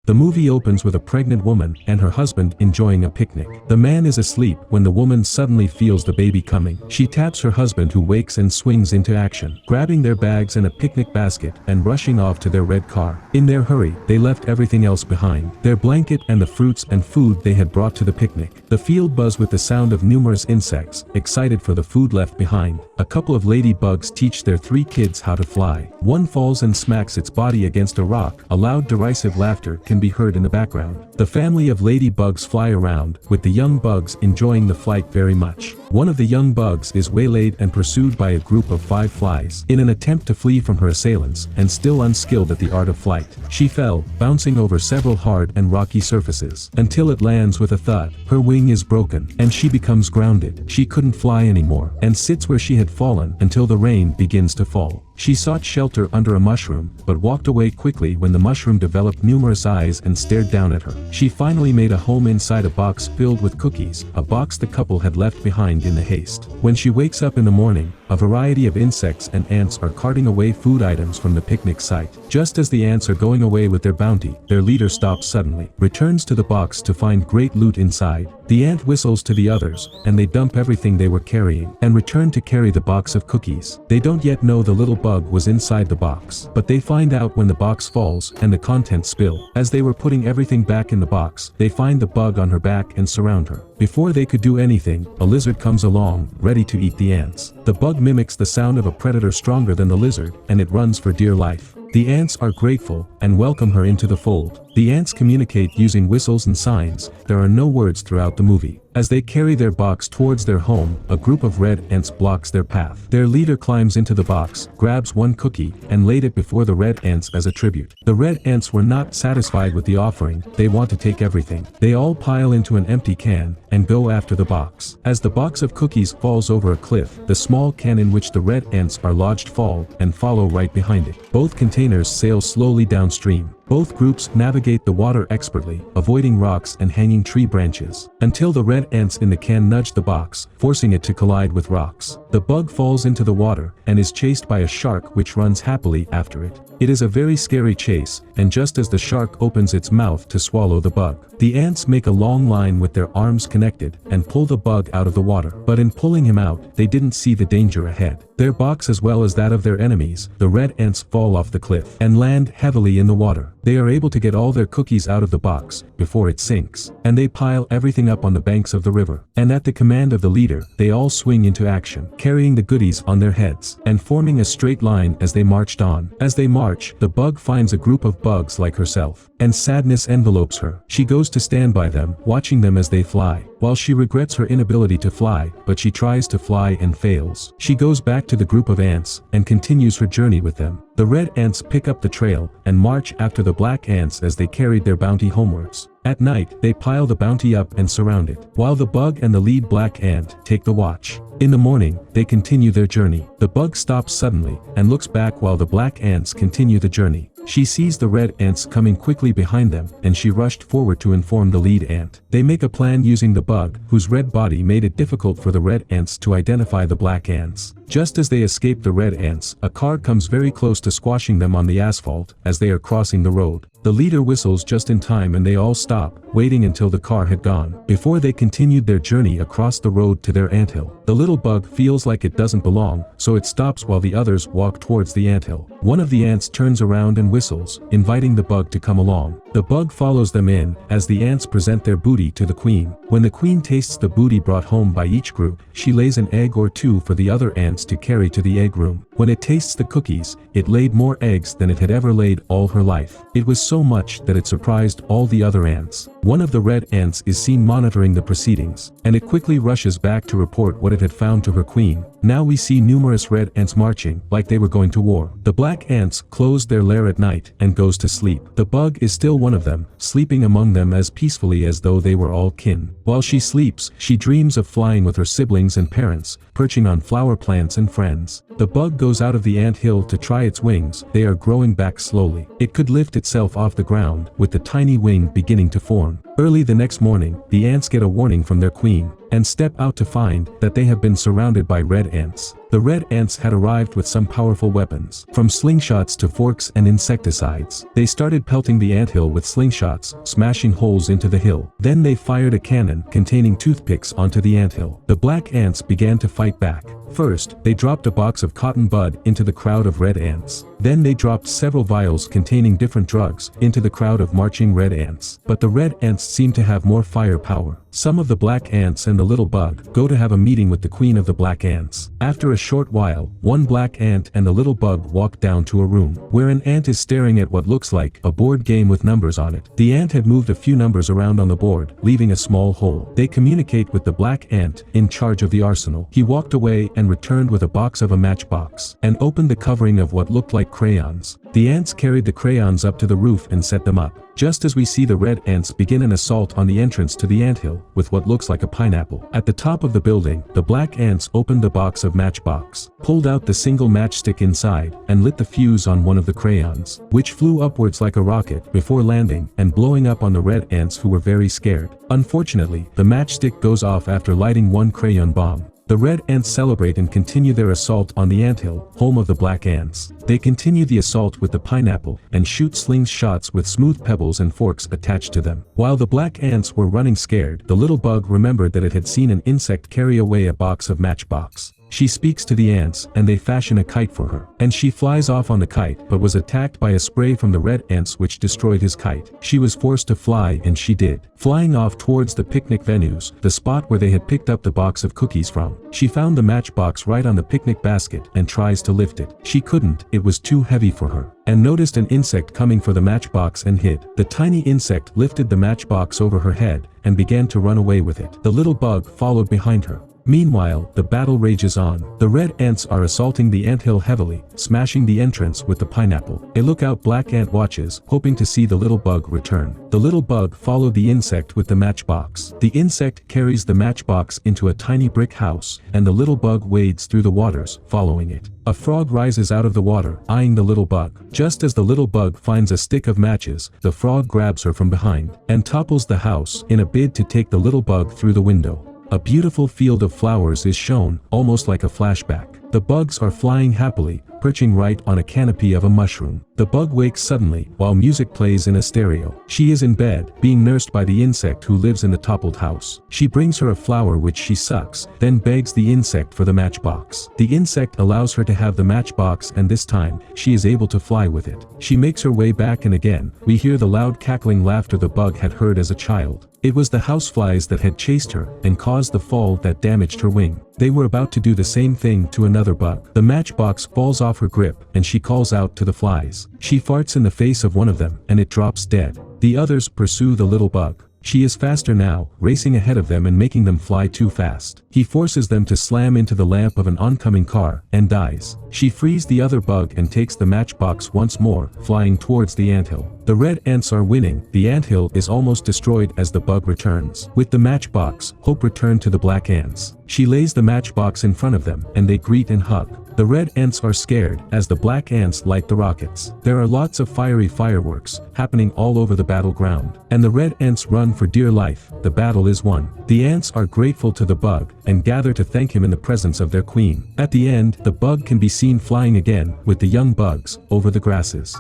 The movie opens with a pregnant woman and her husband enjoying a picnic. The man is asleep when the woman suddenly feels the baby coming. She taps her husband, who wakes and swings into action, grabbing their bags and a picnic basket and rushing off to their red car. In their hurry, they left everything else behind, their blanket and the fruits and food they had brought to the picnic. The field buzz with the sound of numerous insects, excited for the food left behind. A couple of ladybugs teach their 3 kids how to fly. One falls and smacks its body against a rock. A loud derisive laughter can be heard in the background. The family of ladybugs fly around, with the young bugs enjoying the flight very much. One of the young bugs is waylaid and pursued by a group of 5 flies. In an attempt to flee from her assailants, and still unskilled at the art of flight, she fell, bouncing over several hard and rocky surfaces, until it lands with a thud. Her wing is broken, and she becomes grounded. She couldn't fly anymore, and sits where she had fallen until the rain begins to fall. She sought shelter under a mushroom, but walked away quickly when the mushroom developed numerous eyes and stared down at her. She finally made a home inside a box filled with cookies, a box the couple had left behind in the haste. When she wakes up in the morning, a variety of insects and ants are carting away food items from the picnic site. Just as the ants are going away with their bounty, their leader stops suddenly, returns to the box to find great loot inside. The ant whistles to the others, and they dump everything they were carrying, and return to carry the box of cookies. They don't yet know the little bug was inside the box, but they find out when the box falls and the contents spill. As they were putting everything back in the box, they find the bug on her back and surround her. Before they could do anything, a lizard comes along, ready to eat the ants. The bug mimics the sound of a predator stronger than the lizard, and it runs for dear life. The ants are grateful and welcome her into the fold. The ants communicate using whistles and signs. There are no words throughout the movie. As they carry their box towards their home, a group of red ants blocks their path. Their leader climbs into the box, grabs one cookie, and laid it before the red ants as a tribute. The red ants were not satisfied with the offering. They want to take everything. They all pile into an empty can and go after the box. As the box of cookies falls over a cliff, the small can in which the red ants are lodged fall and follow right behind it. Both containers sail slowly downstream. Both groups navigate the water expertly, avoiding rocks and hanging tree branches, until the red ants in the can nudge the box, forcing it to collide with rocks. The bug falls into the water, and is chased by a shark which runs happily after it. It is a very scary chase, and just as the shark opens its mouth to swallow the bug, the ants make a long line with their arms connected, and pull the bug out of the water. But in pulling him out, they didn't see the danger ahead. Their box as well as that of their enemies, the red ants, fall off the cliff, and land heavily in the water. They are able to get all their cookies out of the box, before it sinks, and they pile everything up on the banks of the river. And at the command of the leader, they all swing into action, carrying the goodies on their heads, and forming a straight line as they marched on. As they march, the bug finds a group of bugs like herself, and sadness envelopes her. She goes to stand by them, watching them as they fly. While she regrets her inability to fly, but she tries to fly and fails. She goes back to the group of ants, and continues her journey with them. The red ants pick up the trail, and march after the black ants as they carried their bounty homewards. At night, they pile the bounty up and surround it, while the bug and the lead black ant take the watch. In the morning, they continue their journey. The bug stops suddenly, and looks back while the black ants continue the journey. She sees the red ants coming quickly behind them, and she rushed forward to inform the lead ant. They make a plan using the bug, whose red body made it difficult for the red ants to identify the black ants. Just as they escape the red ants, a car comes very close to squashing them on the asphalt as they are crossing the road. The leader whistles just in time and they all stop, waiting until the car had gone, before they continued their journey across the road to their anthill. The little bug feels like it doesn't belong, so it stops while the others walk towards the anthill. One of the ants turns around and whistles, inviting the bug to come along. The bug follows them in, as the ants present their booty to the queen. When the queen tastes the booty brought home by each group, she lays an egg or two for the other ants to carry to the egg room. When it tastes the cookies, it laid more eggs than it had ever laid all her life. It was so much that it surprised all the other ants. One of the red ants is seen monitoring the proceedings, and it quickly rushes back to report what it had found to her queen. Now we see numerous red ants marching, like they were going to war. The black ants close their lair at night, and goes to sleep. The bug is still one of them, sleeping among them as peacefully as though they were all kin. While she sleeps, she dreams of flying with her siblings and parents, perching on flower plants and friends. The bug goes out of the ant hill to try its wings. They are growing back slowly. It could lift itself off the ground, with the tiny wing beginning to form. Early the next morning, the ants get a warning from their queen, and step out to find that they have been surrounded by red ants. The red ants had arrived with some powerful weapons, from slingshots to forks and insecticides. They started pelting the anthill with slingshots, smashing holes into the hill. Then they fired a cannon containing toothpicks onto the anthill. The black ants began to fight back. First, they dropped a box of cotton bud into the crowd of red ants. Then they dropped several vials containing different drugs into the crowd of marching red ants. But the red ants seemed to have more firepower. Some of the black ants and the little bug go to have a meeting with the queen of the black ants. After a short while, one black ant and the little bug walk down to a room, where an ant is staring at what looks like a board game with numbers on it. The ant had moved a few numbers around on the board, leaving a small hole. They communicate with the black ant in charge of the arsenal. He walked away and returned with a box of a matchbox, and opened the covering of what looked like crayons. The ants carried the crayons up to the roof and set them up. Just as we see the red ants begin an assault on the entrance to the anthill, with what looks like a pineapple. At the top of the building, the black ants opened the box of matchbox, pulled out the single matchstick inside, and lit the fuse on one of the crayons, which flew upwards like a rocket before landing and blowing up on the red ants, who were very scared. Unfortunately, the matchstick goes off after lighting one crayon bomb. The red ants celebrate and continue their assault on the anthill, home of the black ants. They continue the assault with the pineapple, and shoot shots with smooth pebbles and forks attached to them. While the black ants were running scared, the little bug remembered that it had seen an insect carry away a box of matchbox. She speaks to the ants, and they fashion a kite for her. And she flies off on the kite, but was attacked by a spray from the red ants which destroyed his kite. She was forced to fly, and she did. Flying off towards the picnic venues, the spot where they had picked up the box of cookies from. She found the matchbox right on the picnic basket, and tries to lift it. She couldn't, it was too heavy for her. And noticed an insect coming for the matchbox and hid. The tiny insect lifted the matchbox over her head, and began to run away with it. The little bug followed behind her. Meanwhile, the battle rages on. The red ants are assaulting the anthill heavily, smashing the entrance with the pineapple. A lookout black ant watches, hoping to see the little bug return. The little bug followed the insect with the matchbox. The insect carries the matchbox into a tiny brick house, and the little bug wades through the waters, following it. A frog rises out of the water, eyeing the little bug. Just as the little bug finds a stick of matches, the frog grabs her from behind, and topples the house in a bid to take the little bug through the window. A beautiful field of flowers is shown, almost like a flashback. The bugs are flying happily, perching right on a canopy of a mushroom. The bug wakes suddenly, while music plays in a stereo. She is in bed, being nursed by the insect who lives in the toppled house. She brings her a flower which she sucks, then begs the insect for the matchbox. The insect allows her to have the matchbox, and this time, she is able to fly with it. She makes her way back, and again, we hear the loud cackling laughter the bug had heard as a child. It was the houseflies that had chased her, and caused the fall that damaged her wing. They were about to do the same thing to another bug. The matchbox falls off her grip, and she calls out to the flies. She farts in the face of one of them, and it drops dead. The others pursue the little bug. She is faster now, racing ahead of them and making them fly too fast. He forces them to slam into the lamp of an oncoming car, and dies. She frees the other bug and takes the matchbox once more, flying towards the anthill. The red ants are winning. The anthill is almost destroyed as the bug returns. With the matchbox, Hope returned to the black ants. She lays the matchbox in front of them, and they greet and hug. The red ants are scared, as the black ants light the rockets. There are lots of fiery fireworks, happening all over the battleground. And the red ants run for dear life. The battle is won. The ants are grateful to the bug, and gather to thank him in the presence of their queen. At the end, the bug can be seen flying again, with the young bugs, over the grasses.